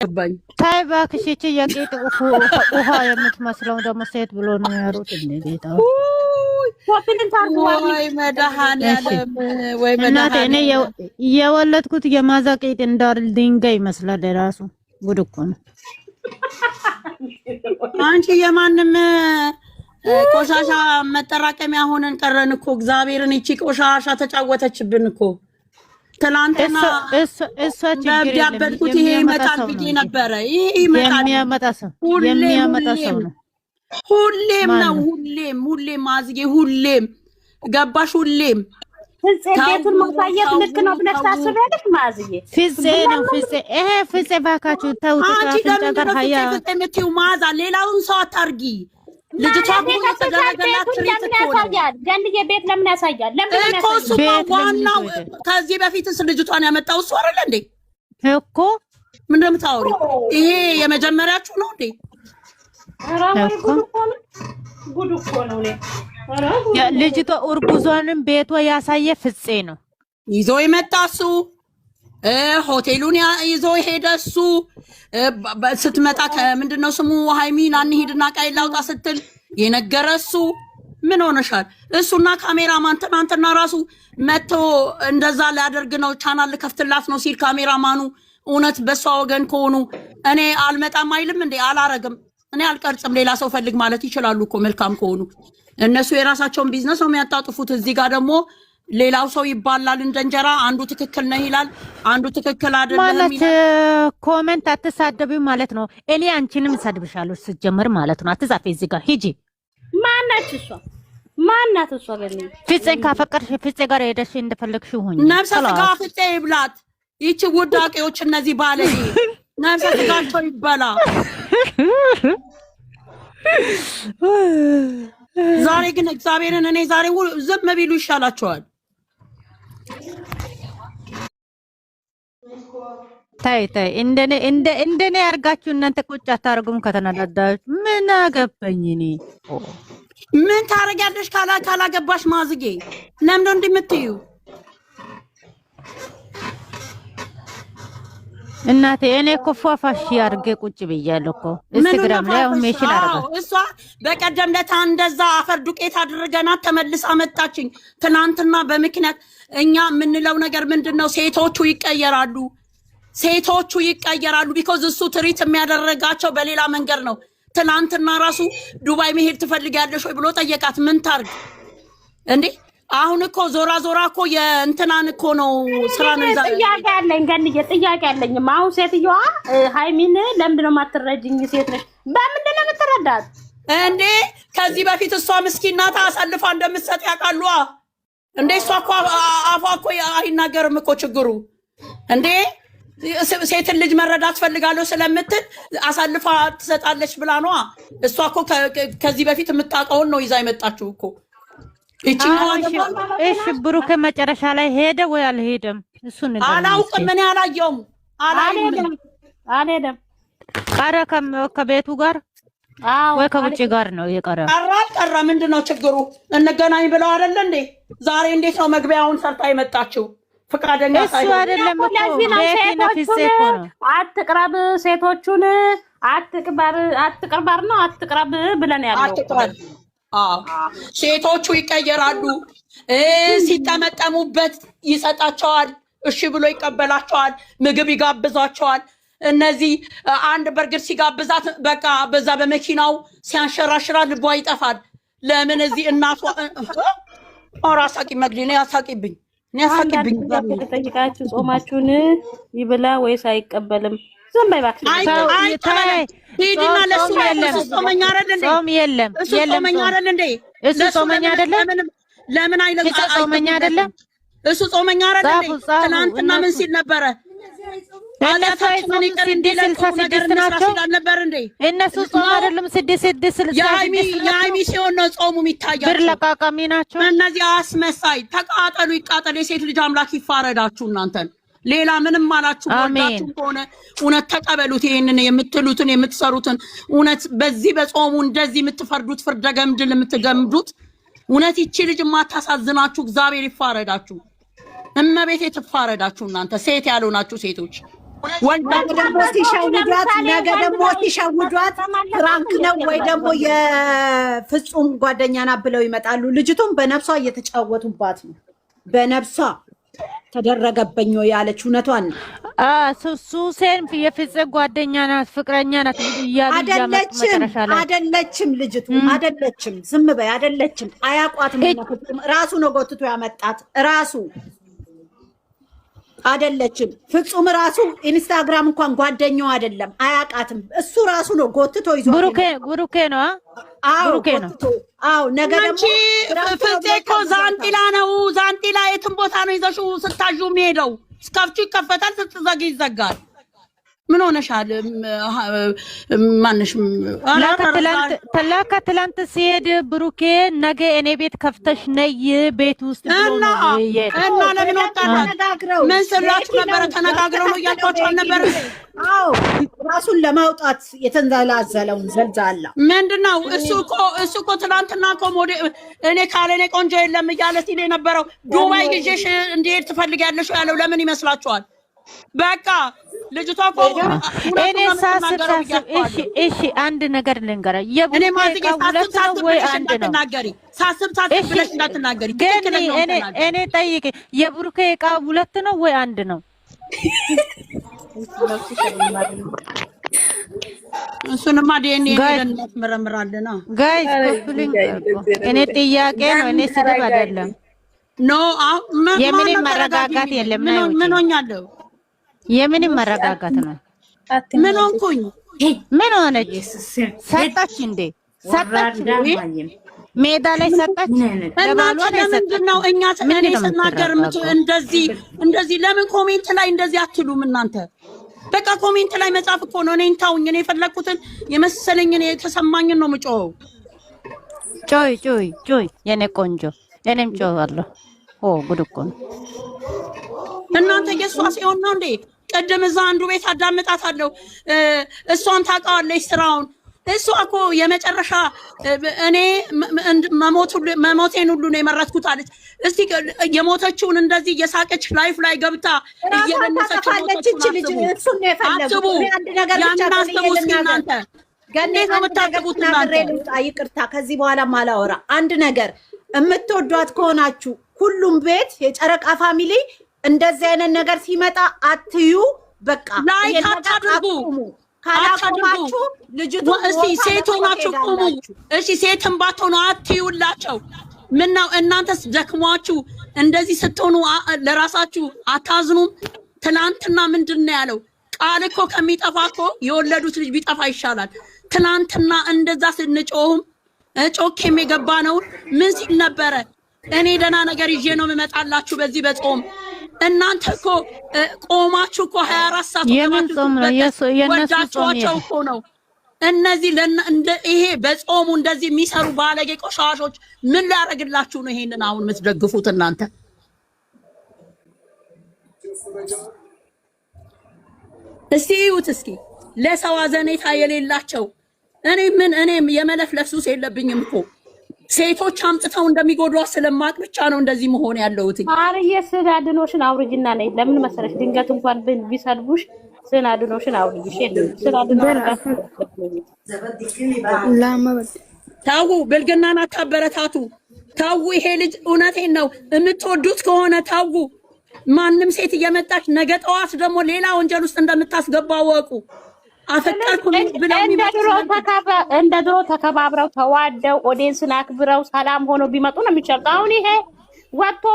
ገባኝ። ታይ እባክሽ እቺ የቂጥ ውሃ የምትመስለው ደግሞ ሴት ብሎ ነው ያሩት እንዴ ጌታ ወይ መድኃኒዓለም ወይ እናቴ እኔ የወለድኩት የማዛ ቂጥ እንዳል ድንጋይ ይመስላል ራሱ ጉድ እኮ ነው አንቺ የማንም ቆሻሻ መጠራቀሚያ ሆነን ቀረን እኮ እግዚአብሔርን እቺ ቆሻሻ ተጫወተችብን እኮ ትላንትና እሷ ችግር ያበድኩት ይሄ ይመጣል ብዬ ነበረ ይሄ ይመጣል የሚያመጣ ሰው ነው ሁሌም ነው ሁሌም ማዝጌ ሁሌም ገባሽ ሁሌም ቤቱን ማሳየት ልክ ነው ብለሽ ታስቢያለሽ ማዝጌ ፍፄ ነው ፍፄ ባካችሁ ተውት አንቺ ለምን ሀያ ፍፄ ማዛ ሌላውን ሰው አታርጊ ልጅቷ ተደረገላት ትሪት እኮ ገንድዬ ቤት ለምን ያሳያል ለምን ያሳያል ዋናው ከዚህ በፊትስ ልጅቷን ያመጣው እሱ አይደል እንዴ እኮ ምን እንደምታወሪ ይሄ የመጀመሪያችሁ ነው እንዴ ጉድ እኮ ነው ልጅቷ እርጉዟንም ቤቷ ያሳየ ፍፄ ነው ይዞ የመጣሱ ሆቴሉን ይዞ ሄደሱ ስትመጣ ከምንድነው ስሙ ሃይሚን አንሄድና ቃይ ላውጣ ስትል የነገረሱ ምን ሆነሻል እሱና ካሜራማን ትናንትና ራሱ መጥቶ እንደዛ ሊያደርግ ነው ቻናል ልከፍትላት ነው ሲል ካሜራማኑ እውነት በሷ ወገን ከሆኑ እኔ አልመጣም አይልም እንዴ አላረግም እኔ አልቀርጽም ሌላ ሰው ፈልግ ማለት ይችላሉ እኮ መልካም ከሆኑ እነሱ የራሳቸውን ቢዝነስ ነው የሚያጣጥፉት እዚህ ጋር ደግሞ ሌላው ሰው ይባላል እንደንጀራ አንዱ ትክክል ነው ይላል አንዱ ትክክል አይደለም ማለት ኮሜንት አትሳደቢው ማለት ነው እኔ አንቺንም ሰድብሻለሁ ስትጀምር ማለት ነው አትዛፌ እዚህ ጋር ሂጂ ማናት እሷ በእኔ ፍፄን ካፈቀርሽ ፍፄ ጋር ሄደሽ እንደፈለግሽ ሆኝ ነፍሰ ስጋ ፍፄ ይብላት ይቺ ውዳቄዎች እነዚህ ባለጌ ነፍሰ ስጋቸው ይበላ ዛሬ ግን እግዚአብሔርን እኔ ዛሬ ዝም ቢሉ ይሻላቸዋል ታይ እንደኔ አርጋችሁ እናንተ ቁጭ አታርጉም ከተናዳዳችሁ ምን አገባኝ እኔ ምን ታረጋለሽ ካላገባሽ ማዝጌ ለምን እንደምትዩ እናቴ እኔ እኮ ፏፋሽ ያርገ ቁጭ ብያለሁ እኮ ኢንስታግራም ላይ አሁን ሜሽን አረጋ እሷ በቀደም ለታ እንደዛ አፈር ዱቄት አድርገናት ተመልሳ መጣችኝ ትናንትና በምክንያት እኛ የምንለው ነገር ምንድነው ሴቶቹ ይቀየራሉ ቢኮዝ እሱ ትሪት የሚያደርጋቸው በሌላ መንገድ ነው ትናንትና ራሱ ዱባይ መሄድ ትፈልጊያለሽ ወይ ብሎ ጠየቃት ምን ታርግ እንዴ አሁን እኮ ዞራ እኮ የእንትናን እኮ ነው ስራ ነው ጥያቄ ያለኝ ገንዬ ጥያቄ ያለኝ አሁን ሴትዮዋ ሃይሚን ለምንድን ነው የማትረጂኝ ሴት ነሽ በምንድን ነው የምትረዳት እንዴ ከዚህ በፊት እሷ ምስኪን ናት አሳልፋ እንደምትሰጥ ያውቃሉ እንዴ እሷ እኮ አፏ እኮ አይናገርም እኮ ችግሩ እንዴ ሴትን ልጅ መረዳት ፈልጋለሁ ስለምትል አሳልፋ ትሰጣለች ብላ ነው እሷ እኮ ከዚህ በፊት የምታውቀውን ነው ይዛ የመጣችው እኮ እሺ ብሩክ መጨረሻ ላይ ሄደ ወይ አልሄደም እሱን ነገር አላውቅም ምን ያላየውም አልሄደም ቀረ ከቤቱ ጋር ወይ ከውጭ ጋር ነው የቀረ ቀረ ምንድነው ችግሩ እንገናኝ ብለው አይደል እንዴ ዛሬ እንዴት ነው መግቢያውን ሰርታ የመጣችው ፍቃደኛ እሱ አይደለም እኮ አትቅረብ ሴቶቹን አትቅረብ ብለን ያለው ሴቶቹ ይቀየራሉ ሲጠመጠሙበት ይሰጣቸዋል እሺ ብሎ ይቀበላቸዋል ምግብ ይጋብዛቸዋል እነዚህ አንድ በርገር ሲጋብዛት በቃ በዛ በመኪናው ሲያንሸራሽራ ልቧ ይጠፋል ለምን እዚህ እናቷ አራሳቂ መግደኔ ያሳቂብኝ ተጠይቃችሁ ጾማችሁን ይብላ ወይስ አይቀበልም ዝም በይ እባክሽ ሄድና ለሱ ጾመኛ አይደል እንዴ ጾም የለም ጾመኛ አይደል እንዴ እሱ ጾመኛ አይደለም ለምን አይለም ጾመኛ አይደለም እሱ ጾመኛ አይደል እንዴ ትናንትና ምን ሲል ነበረ እነሱ ጾም አይደለም ስድስት የሃይሚ ሲሆን ነው ጾሙ የሚታያቸው ብር ለቃቃሚ ናቸው እነዚህ አስመሳይ ተቃጠሉ ይቃጠል የሴት ልጅ አምላክ ይፋረዳችሁ እናንተን ሌላ ምንም አላችሁ ወዳችሁ ከሆነ እውነት ተቀበሉት ይሄንን የምትሉትን የምትሰሩትን እውነት በዚህ በጾሙ እንደዚህ የምትፈርዱት ፍርደ ገምድል የምትገምዱት እውነት ይቺ ልጅ ማታሳዝናችሁ እግዚአብሔር ይፋረዳችሁ እመቤቴ ትፋረዳችሁ እናንተ ሴት ያልሆናችሁ ሴቶች ነገ ደግሞ ሲሸውዷት ፍራንክ ነው ወይ ደግሞ የፍጹም ጓደኛ ናት ብለው ይመጣሉ። ልጅቱም በነፍሷ እየተጫወቱባት ነው። በነፍሷ ተደረገበኝ ያለች እውነቷን ሱሴን የፍጹም ጓደኛ ናት ፍቅረኛ ናት አይደለችም። ልጅቱ አይደለችም። ዝም በይ አይደለችም። አያቋትም። ራሱ ነው ጎትቶ ያመጣት ራሱ አይደለችም። ፍጹም ራሱ ኢንስታግራም እንኳን ጓደኛው አይደለም፣ አያቃትም። እሱ ራሱ ነው ጎትቶ ይዞ ብሩኬ ነው። ብሩኬ ነው። አዎ ነገ ደግሞ ፍፄ እኮ ዛንጢላ ነው። ዛንጢላ የትም ቦታ ነው ይዘሽው ስታዡ የሚሄደው። እስከፍቹ ይከፈታል፣ ስትዘጊ ይዘጋል። ምን ሆነሻል? ማንሽ ትላንት ሲሄድ ብሩኬ ነገ እኔ ቤት ከፍተሽ ነይ ቤት ውስጥ እና ለምን ወጣና ምን ስላችሁ ነበረ? ተነጋግረው ነው እያልኳቸው ነበር። አዎ ራሱን ለማውጣት የተንዛላዘለውን ዘልዛላ ምንድነው? እሱ እኮ ትናንትና እኮ እኔ ካለኔ ቆንጆ የለም እያለ ሲል የነበረው ዱባይ ይዤሽ እንዲሄድ ትፈልጊያለሽ ያለው ለምን ይመስላችኋል? በቃ ልጅቷ እኮ እኔ ሳስብ እሺ አንድ ነገር ልንገራ። እኔ ማዝጌ ሳስብ ወይ አንድ ነው ሳስብ ብለሽ እንዳትናገሪ። እኔ ጠይቄ የብሩኬ ዕቃ ሁለት ነው ወይ አንድ ነው? እሱንማ ዲኤንኤ እናስመረምራለን። ጋይስ እኔ ጥያቄ ነው፣ እኔ ስድብ አይደለም። ኖ የምንም መረጋጋት የለም። ምን ሆኛለሁ? የምንም መረጋጋት ነው። ምን ሆንኩኝ? ምን ሆነች? ሰጣች እንዴ? ሰጣች ሜዳ ላይ ሰጣች። ለምንድን ነው እኔ ስናገር እንደዚህ ለምን ኮሜንት ላይ እንደዚህ አትሉም እናንተ? በቃ ኮሜንት ላይ መጻፍ እኮ ነው። እኔን ታውኝ። እኔ የፈለኩትን የመሰለኝን የተሰማኝን ነው የምጮኸው። ጮይ የኔ ቆንጆ፣ እኔም ጮሃለሁ። ጉድ እኮ ነው እናንተ። የእሷ ሲሆን ነው እንዴ? ቅድም እዛ አንዱ ቤት አዳምጣታለሁ። እሷን ታውቃዋለች ስራውን። እሷ እኮ የመጨረሻ እኔ መሞቴን ሁሉ ነው የመረጥኩት አለች። እስቲ የሞተችውን እንደዚህ እየሳቀች ላይፍ ላይ ገብታ እየደነሰች አስቡ። ያንን አስቡ እስኪ እናንተ። እንዴት ነው የምታስቡት እናንተ? ይቅርታ ከዚህ በኋላ ማላወራ አንድ ነገር የምትወዷት ከሆናችሁ ሁሉም ቤት የጨረቃ ፋሚሊ እንደዚህ አይነት ነገር ሲመጣ አትዩ። በቃ ላይክ አታድርጉ። ካላቆማችሁ ልጅቱ እስቲ ሴት ሆናችሁ ቆሙ። እሺ ሴትም ባትሆኑ አትዩላቸው። ምን ነው እናንተስ ደክሟችሁ እንደዚህ ስትሆኑ ለራሳችሁ አታዝኑም? ትናንትና ምንድን ነው ያለው? ቃል እኮ ከሚጠፋ እኮ የወለዱት ልጅ ቢጠፋ ይሻላል። ትናንትና እንደዛ ስንጮህም ጮኬም የገባ ነው ምን ሲል ነበረ? እኔ ደህና ነገር ይዤ ነው የምመጣላችሁ በዚህ በጾም። እናንተ እኮ ቆማችሁ እኮ 24 ሰዓት ወዳችኋቸው እኮ ነው። እነዚህ እንደ ይሄ በጾሙ እንደዚህ የሚሰሩ ባለጌ ቆሻሾች ምን ሊያደርግላችሁ ነው ይሄንን አሁን የምትደግፉት እናንተ? እስቲ እዩት እስኪ ለሰው አዘኔታ የሌላቸው። እኔም የመለፍለፍ ሱስ የለብኝም እኮ ሴቶች አምጥተው እንደሚጎዷት ስለማቅ ብቻ ነው እንደዚህ መሆን ያለውት። አርዬ ስናድኖሽን አውርጅና ነይ። ለምን መሰለሽ ድንገት እንኳን ቢሰድቡሽ ስናድኖሽን አውርጅሽ። ታው ብልግናን አታበረታቱ። ታው ይሄ ልጅ እውነቴን ነው የምትወዱት ከሆነ ታው። ማንም ሴት እየመጣች ነገ ጠዋት ደግሞ ሌላ ወንጀል ውስጥ እንደምታስገባ ወቁ። አፈቀርኩ ብለው እንደ ድሮ ተከባብረው ተዋደው ኦዲየንስን አክብረው ሰላም ሆኖ ቢመጡ ነው የሚቻለው። አሁን ይሄ ወጥቶ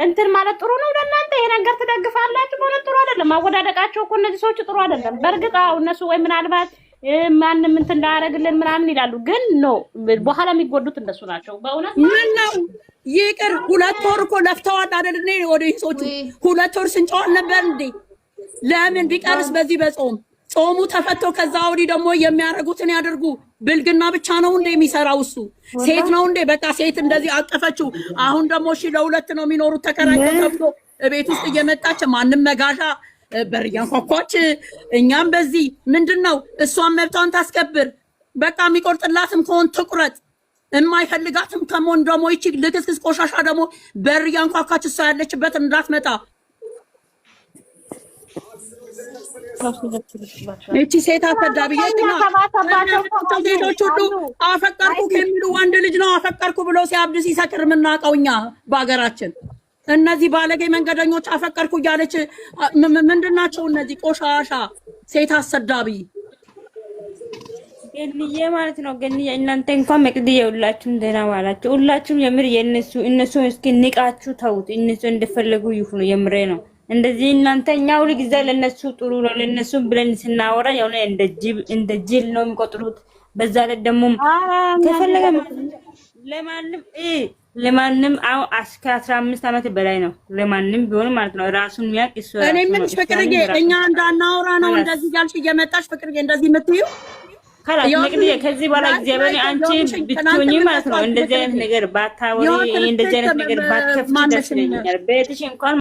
እንትን ማለት ጥሩ ነው ለእናንተ? ይሄ ነገር ትደግፋላችሁ? ማለት ጥሩ አይደለም። አወዳደቃቸው እኮ እነዚህ ሰዎች ጥሩ አይደለም። በእርግጥ እነሱ ወይ ምናልባት ማንም እንትን እንዳያደርግልን ምናምን ይላሉ፣ ግን ነው በኋላ የሚጎዱት እነሱ ናቸው። በእውነት ምን ነው ይቅር። 2 ወር እኮ ለፍተዋል አይደል? እኔ ኦዲየንሶቹ 2 ወር ስንጨዋል ነበር እንዴ? ለምን ቢቀርስ በዚህ በጾም ጾሙ ተፈቶ ከዛ ወዲህ ደግሞ የሚያደርጉትን ያደርጉ። ብልግና ብቻ ነው እንደ የሚሰራው እሱ? ሴት ነው እንደ በቃ ሴት እንደዚህ አቀፈችው። አሁን ደግሞ እሺ ለ2 ነው የሚኖሩት ተከራይተው ተብሎ ቤት ውስጥ እየመጣች ማንም መጋዣ በር እያንኳኳች እኛም በዚህ ምንድነው? እሷን መብቷን ታስከብር። በቃ የሚቆርጥላትም ከሆን ትቁረጥ። የማይፈልጋትም ከመሆን ደግሞ ይቺ ልክስክስ ቆሻሻ ደግሞ በር እያንኳኳች እሷ ያለችበት እንዳትመጣ እቺ ሴት አሰዳቢ ሴቶች ሁሉ አፈቀርኩ ከሚሉ ወንድ ልጅ ነው አፈቀርኩ ብሎ ሲያብድ ሲሰክር የምናውቀው እኛ በሀገራችን። እነዚህ ባለጌ መንገደኞች አፈቀርኩ እያለች ምንድናቸው እነዚህ ቆሻሻ ሴት አሰዳቢ ገንዬ ማለት ነው። ገንዬ እናንተ እንኳን መቅድዬ ሁላችሁም ደህና ዋላችሁ። ሁላችሁም የምር እነሱ እስኪ ንቃችሁ ተውት። እነሱ እንደፈለጉ ይሁኑ። የምሬ ነው። እንደዚህ እናንተ እኛ ሁሉ ጊዜ ለነሱ ጥሩ ነው ለነሱ ብለን ስናወራ የሆነ እንደ ጅል ነው የሚቆጥሩት። በዛ ላይ ደግሞ ከፈለገ ለማንም አው እስከ 15 ዓመት በላይ ነው ለማንም ቢሆን ማለት ነው ራሱን የሚያውቅ እሱ። እኔ ምን ፍቅርዬ እኛ እንዳናወራ ነው እንደዚህ ያልሽ እየመጣሽ ፍቅርዬ እንደዚህ የምትዩ መቅድዬ ከዚህ በኋላ እግዚአብሔር አንቺ ብትሆኚ ማለት ነው እንደዚህ አይነት ነገር ባታወሪ እንደዚህ አይነት ነገር ባትከፍቺ ደስ ይለኛል። ቤትሽ እንኳን